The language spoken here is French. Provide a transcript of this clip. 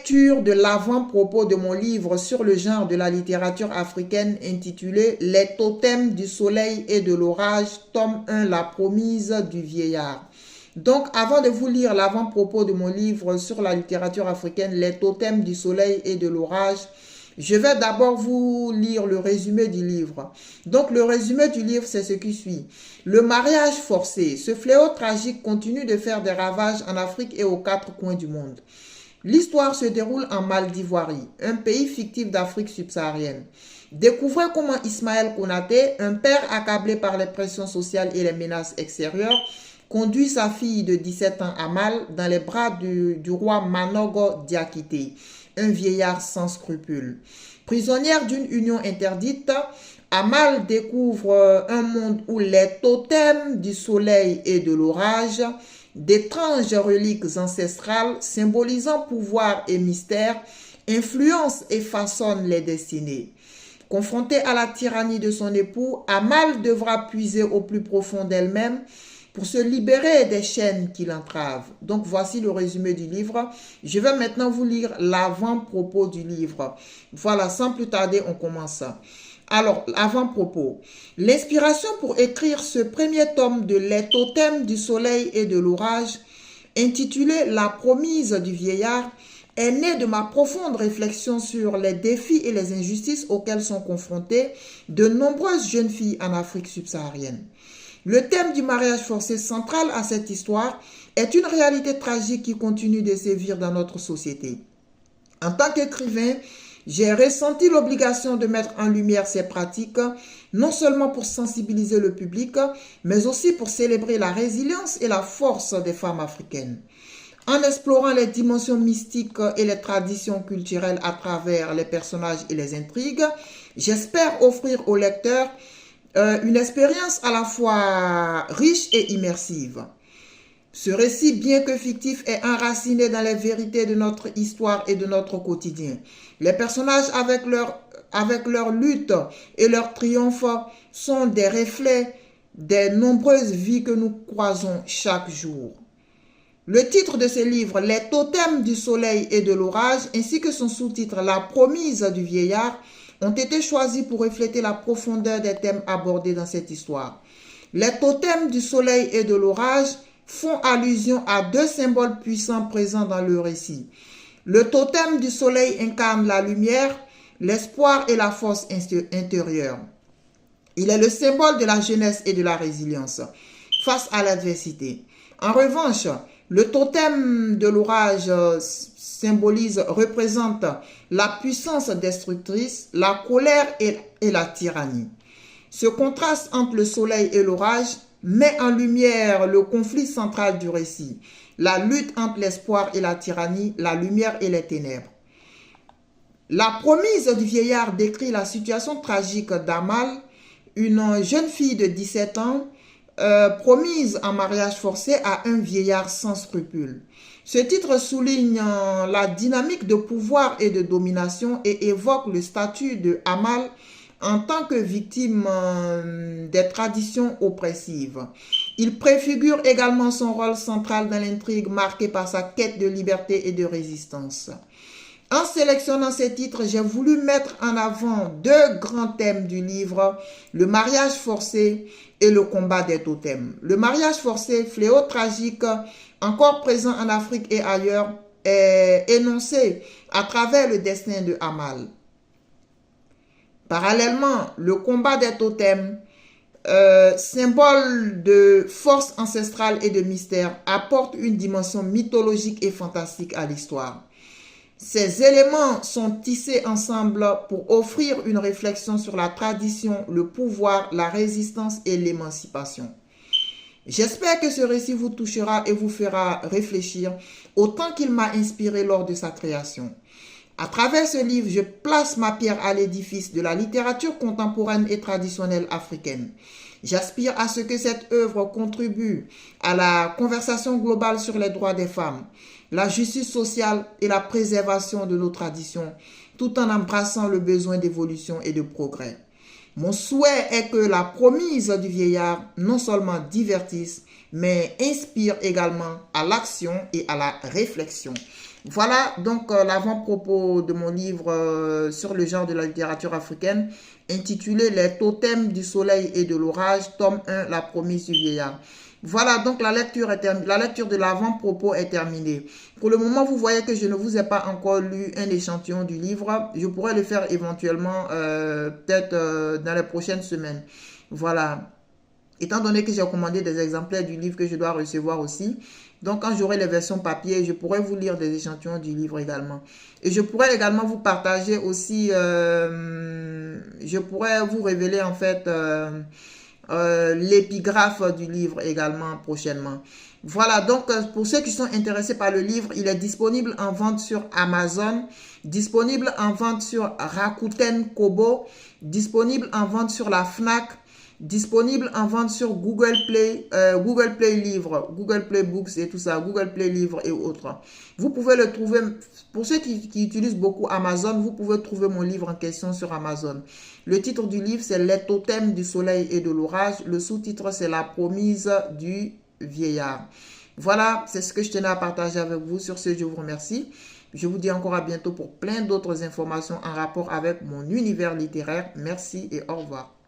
lecture de l'avant-propos de mon livre sur le genre de la littérature africaine intitulé « Les totems du soleil et de l'orage, tome 1, la promise du vieillard ». Donc, avant de vous lire l'avant-propos de mon livre sur la littérature africaine « Les totems du soleil et de l'orage », je vais d'abord vous lire le résumé du livre. Donc, le résumé du livre, c'est ce qui suit. Le mariage forcé. Ce fléau tragique continue de faire des ravages en Afrique et aux quatre coins du monde. L'histoire se déroule en Maldivoirie, un pays fictif d'Afrique subsaharienne. Découvrez comment Ismaël Konaté, un père accablé par les pressions sociales et les menaces extérieures, conduit sa fille de 17 ans Amal dans les bras du roi Manogo Diakité, un vieillard sans scrupules. Prisonnière d'une union interdite, Amal découvre un monde où les totems du soleil et de l'orage, d'étranges reliques ancestrales symbolisant pouvoir et mystère, influencent et façonnent les destinées. Confrontée à la tyrannie de son époux, Amal devra puiser au plus profond d'elle-même pour se libérer des chaînes qui l'entravent. Donc, voici le résumé du livre. Je vais maintenant vous lire l'avant-propos du livre. Voilà, sans plus tarder, on commence. Alors, l'avant-propos. L'inspiration pour écrire ce premier tome de Les totems du soleil et de l'orage, intitulé La promise du vieillard, est née de ma profonde réflexion sur les défis et les injustices auxquels sont confrontées de nombreuses jeunes filles en Afrique subsaharienne. Le thème du mariage forcé central à cette histoire est une réalité tragique qui continue de sévir dans notre société. En tant qu'écrivain, j'ai ressenti l'obligation de mettre en lumière ces pratiques, non seulement pour sensibiliser le public, mais aussi pour célébrer la résilience et la force des femmes africaines. En explorant les dimensions mystiques et les traditions culturelles à travers les personnages et les intrigues, j'espère offrir aux lecteurs une expérience à la fois riche et immersive. Ce récit, bien que fictif, est enraciné dans les vérités de notre histoire et de notre quotidien. Les personnages, avec leur lutte et leur triomphe, sont des reflets des nombreuses vies que nous croisons chaque jour. Le titre de ce livre, Les totems du soleil et de l'orage, ainsi que son sous-titre, La promise du vieillard, ont été choisis pour refléter la profondeur des thèmes abordés dans cette histoire. Les totems du soleil et de l'orage font allusion à deux symboles puissants présents dans le récit. Le totem du soleil incarne la lumière, l'espoir et la force intérieure. Il est le symbole de la jeunesse et de la résilience face à l'adversité. En revanche, le totem de l'orage représente la puissance destructrice, la colère et la tyrannie. Ce contraste entre le soleil et l'orage met en lumière le conflit central du récit, la lutte entre l'espoir et la tyrannie, la lumière et les ténèbres. La promise du vieillard décrit la situation tragique d'Amal, une jeune fille de 17 ans, promise en mariage forcé à un vieillard sans scrupules. Ce titre souligne la dynamique de pouvoir et de domination et évoque le statut de Amal en tant que victime des traditions oppressives. Il préfigure également son rôle central dans l'intrigue marquée par sa quête de liberté et de résistance. En sélectionnant ces titres, j'ai voulu mettre en avant deux grands thèmes du livre, le mariage forcé et le combat des totems. Le mariage forcé, fléau tragique, encore présent en Afrique et ailleurs, est énoncé à travers le destin de Amal. Parallèlement, le combat des totems, symbole de force ancestrale et de mystère, apporte une dimension mythologique et fantastique à l'histoire. Ces éléments sont tissés ensemble pour offrir une réflexion sur la tradition, le pouvoir, la résistance et l'émancipation. J'espère que ce récit vous touchera et vous fera réfléchir autant qu'il m'a inspiré lors de sa création. À travers ce livre, je place ma pierre à l'édifice de la littérature contemporaine et traditionnelle africaine. J'aspire à ce que cette œuvre contribue à la conversation globale sur les droits des femmes, la justice sociale et la préservation de nos traditions, tout en embrassant le besoin d'évolution et de progrès. Mon souhait est que la promise du vieillard non seulement divertisse, mais inspire également à l'action et à la réflexion. Voilà donc l'avant-propos de mon livre sur le genre de la littérature africaine, intitulé Les totems du soleil et de l'orage, tome 1, La promesse du vieillard. Voilà, donc la lecture de l'avant-propos est terminée. Pour le moment, vous voyez que je ne vous ai pas encore lu un échantillon du livre. Je pourrais le faire éventuellement peut-être dans les prochaines semaines. Voilà. Étant donné que j'ai commandé des exemplaires du livre que je dois recevoir aussi, donc quand j'aurai les versions papier, je pourrai vous lire des échantillons du livre également. Et je pourrais également vous partager aussi, je pourrais vous révéler en fait l'épigraphe du livre également prochainement. Voilà, donc pour ceux qui sont intéressés par le livre, il est disponible en vente sur Amazon, disponible en vente sur Rakuten Kobo, disponible en vente sur la FNAC, disponible en vente sur Google Play Livres, Google Play Books et tout ça, Google Play Livres et autres. Vous pouvez le trouver, pour ceux qui utilisent beaucoup Amazon, vous pouvez trouver mon livre en question sur Amazon. Le titre du livre, c'est Les totems du soleil et de l'orage. Le sous-titre, c'est La promise du vieillard. Voilà, c'est ce que je tenais à partager avec vous. Sur ce, je vous remercie. Je vous dis encore à bientôt pour plein d'autres informations en rapport avec mon univers littéraire. Merci et au revoir.